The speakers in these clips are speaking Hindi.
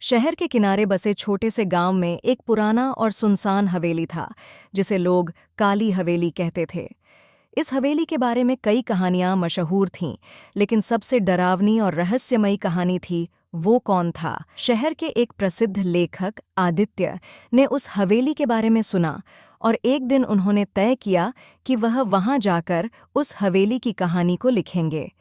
शहर के किनारे बसे छोटे से गांव में एक पुराना और सुनसान हवेली था, जिसे लोग काली हवेली कहते थे। इस हवेली के बारे में कई कहानियां मशहूर थीं, लेकिन सबसे डरावनी और रहस्यमयी कहानी थी वो कौन था। शहर के एक प्रसिद्ध लेखक आदित्य ने उस हवेली के बारे में सुना और एक दिन उन्होंने तय किया कि वह वहां जाकर उस हवेली की कहानी को लिखेंगे।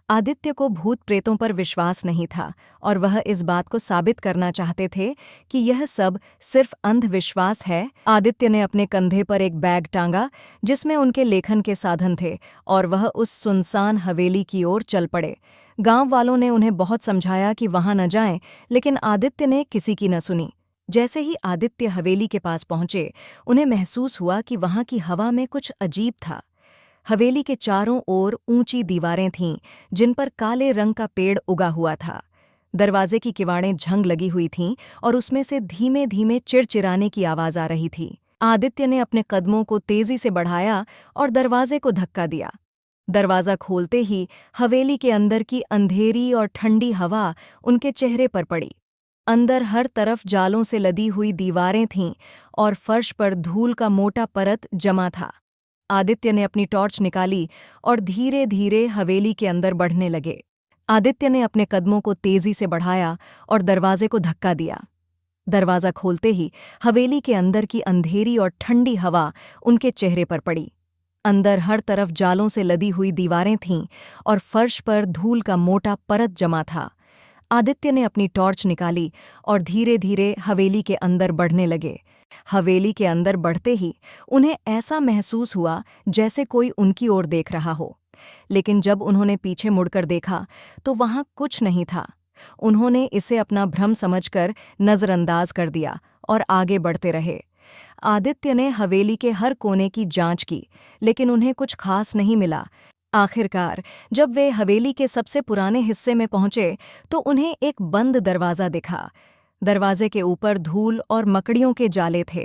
आदित्य को भूत प्रेतों पर विश्वास नहीं था और वह इस बात को साबित करना चाहते थे कि यह सब सिर्फ अंधविश्वास है। आदित्य ने अपने कंधे पर एक बैग टांगा जिसमें उनके लेखन के साधन थे और वह उस सुनसान हवेली की ओर चल पड़े। गांव वालों ने उन्हें बहुत समझाया कि वहां न जाएं, लेकिन आदित्य ने किसी की न सुनी। जैसे ही आदित्य हवेली के पास पहुंचे, उन्हें महसूस हुआ कि वहां की हवा में कुछ अजीब था। हवेली के चारों ओर ऊंची दीवारें थीं, जिन पर काले रंग का पेड़ उगा हुआ था। दरवाजे की किवाड़ें झंग लगी हुई थीं और उसमें से धीमे धीमे चिड़चिड़ाने की आवाज आ रही थी। आदित्य ने अपने कदमों को तेजी से बढ़ाया और दरवाजे को धक्का दिया। दरवाजा खोलते ही हवेली के अंदर की अंधेरी और ठंडी हवा उनके चेहरे पर पड़ी। अंदर हर तरफ जालों से लदी हुई दीवारें थीं और फर्श पर धूल का मोटा परत जमा था। आदित्य ने अपनी टॉर्च निकाली और धीरे धीरे हवेली के अंदर बढ़ने लगे। आदित्य ने अपने कदमों को तेजी से बढ़ाया और दरवाजे को धक्का दिया। दरवाजा खोलते ही हवेली के अंदर की अंधेरी और ठंडी हवा उनके चेहरे पर पड़ी। अंदर हर तरफ जालों से लदी हुई दीवारें थीं और फर्श पर धूल का मोटा परत जमा था। आदित्य ने अपनी टॉर्च निकाली और धीरे धीरे हवेली के अंदर बढ़ने लगे। हवेली के अंदर बढ़ते ही उन्हें ऐसा महसूस हुआ जैसे कोई उनकी ओर देख रहा हो, लेकिन जब उन्होंने पीछे मुड़कर देखा तो वहां कुछ नहीं था। उन्होंने इसे अपना भ्रम समझकर नजरअंदाज कर दिया और आगे बढ़ते रहे। आदित्य ने हवेली के हर कोने की जांच की, लेकिन उन्हें कुछ खास नहीं मिला। आखिरकार जब वे हवेली के सबसे पुराने हिस्से में पहुंचे तो उन्हें एक बंद दरवाज़ा दिखा। दरवाजे के ऊपर धूल और मकड़ियों के जाले थे।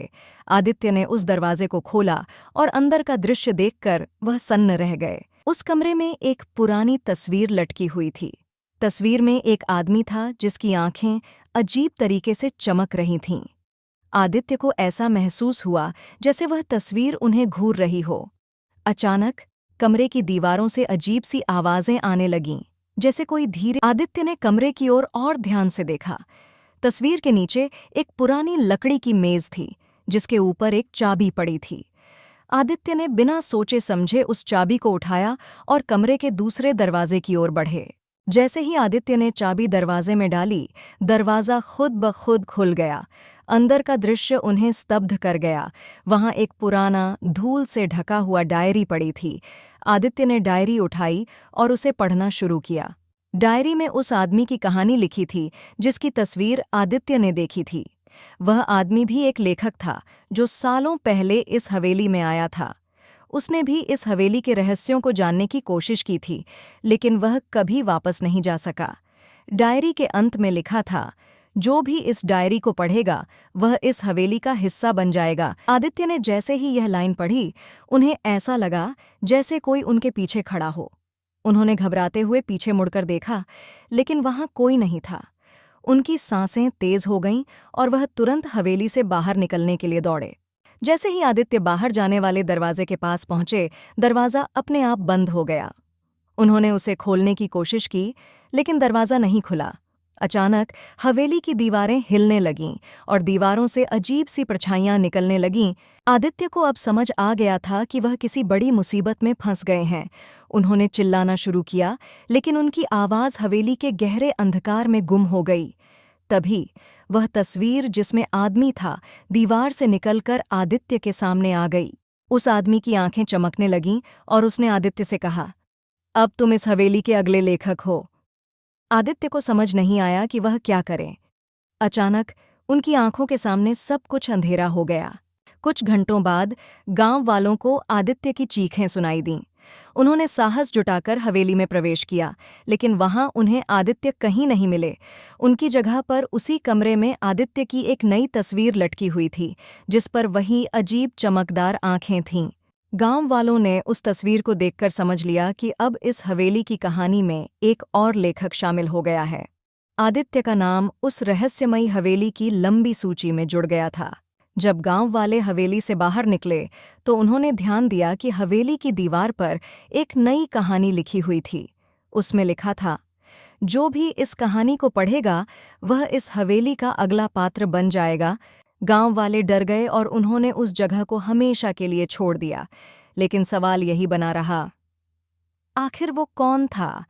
आदित्य ने उस दरवाजे को खोला और अंदर का दृश्य देखकर वह सन्न रह गए। उस कमरे में एक पुरानी तस्वीर लटकी हुई थी। तस्वीर में एक आदमी था जिसकी आंखें अजीब तरीके से चमक रही थीं। आदित्य को ऐसा महसूस हुआ जैसे वह तस्वीर उन्हें घूर रही हो। अचानक कमरे की दीवारों से अजीब सी आवाजें आने लगीं, जैसे कोई धीरे। आदित्य ने कमरे की ओर और ध्यान से देखा। तस्वीर के नीचे एक पुरानी लकड़ी की मेज थी, जिसके ऊपर एक चाबी पड़ी थी। आदित्य ने बिना सोचे समझे उस चाबी को उठाया और कमरे के दूसरे दरवाजे की ओर बढ़े। जैसे ही आदित्य ने चाबी दरवाजे में डाली, दरवाज़ा खुद ब खुद खुल गया। अंदर का दृश्य उन्हें स्तब्ध कर गया। वहां एक पुराना, धूल से ढका हुआ डायरी पड़ी थी। आदित्य ने डायरी उठाई और उसे पढ़ना शुरू किया। डायरी में उस आदमी की कहानी लिखी थी जिसकी तस्वीर आदित्य ने देखी थी। वह आदमी भी एक लेखक था जो सालों पहले इस हवेली में आया था। उसने भी इस हवेली के रहस्यों को जानने की कोशिश की थी, लेकिन वह कभी वापस नहीं जा सका। डायरी के अंत में लिखा था, जो भी इस डायरी को पढ़ेगा वह इस हवेली का हिस्सा बन जाएगा। आदित्य ने जैसे ही यह लाइन पढ़ी, उन्हें ऐसा लगा जैसे कोई उनके पीछे खड़ा हो। उन्होंने घबराते हुए पीछे मुड़कर देखा, लेकिन वहां कोई नहीं था। उनकी सांसें तेज हो गईं और वह तुरंत हवेली से बाहर निकलने के लिए दौड़े। जैसे ही आदित्य बाहर जाने वाले दरवाजे के पास पहुंचे, दरवाज़ा अपने आप बंद हो गया। उन्होंने उसे खोलने की कोशिश की, लेकिन दरवाज़ा नहीं खुला। अचानक हवेली की दीवारें हिलने लगीं और दीवारों से अजीब सी परछाइयां निकलने लगीं। आदित्य को अब समझ आ गया था कि वह किसी बड़ी मुसीबत में फंस गए हैं। उन्होंने चिल्लाना शुरू किया, लेकिन उनकी आवाज़ हवेली के गहरे अंधकार में गुम हो गई। तभी वह तस्वीर जिसमें आदमी था, दीवार से निकलकर आदित्य के सामने आ गई। उस आदमी की आंखें चमकने लगीं और उसने आदित्य से कहा, अब तुम इस हवेली के अगले लेखक हो। आदित्य को समझ नहीं आया कि वह क्या करे। अचानक उनकी आंखों के सामने सब कुछ अंधेरा हो गया। कुछ घंटों बाद गांव वालों को आदित्य की चीखें सुनाई दीं। उन्होंने साहस जुटाकर हवेली में प्रवेश किया, लेकिन वहां उन्हें आदित्य कहीं नहीं मिले। उनकी जगह पर उसी कमरे में आदित्य की एक नई तस्वीर लटकी हुई थी, जिस पर वही अजीब चमकदार आंखें थीं। गांव वालों ने उस तस्वीर को देखकर समझ लिया कि अब इस हवेली की कहानी में एक और लेखक शामिल हो गया है। आदित्य का नाम उस रहस्यमयी हवेली की लंबी सूची में जुड़ गया था। जब गांव वाले हवेली से बाहर निकले तो उन्होंने ध्यान दिया कि हवेली की दीवार पर एक नई कहानी लिखी हुई थी। उसमें लिखा था, जो भी इस कहानी को पढ़ेगा वह इस हवेली का अगला पात्र बन जाएगा। गांव वाले डर गए और उन्होंने उस जगह को हमेशा के लिए छोड़ दिया। लेकिन सवाल यही बना रहा, आखिर वो कौन था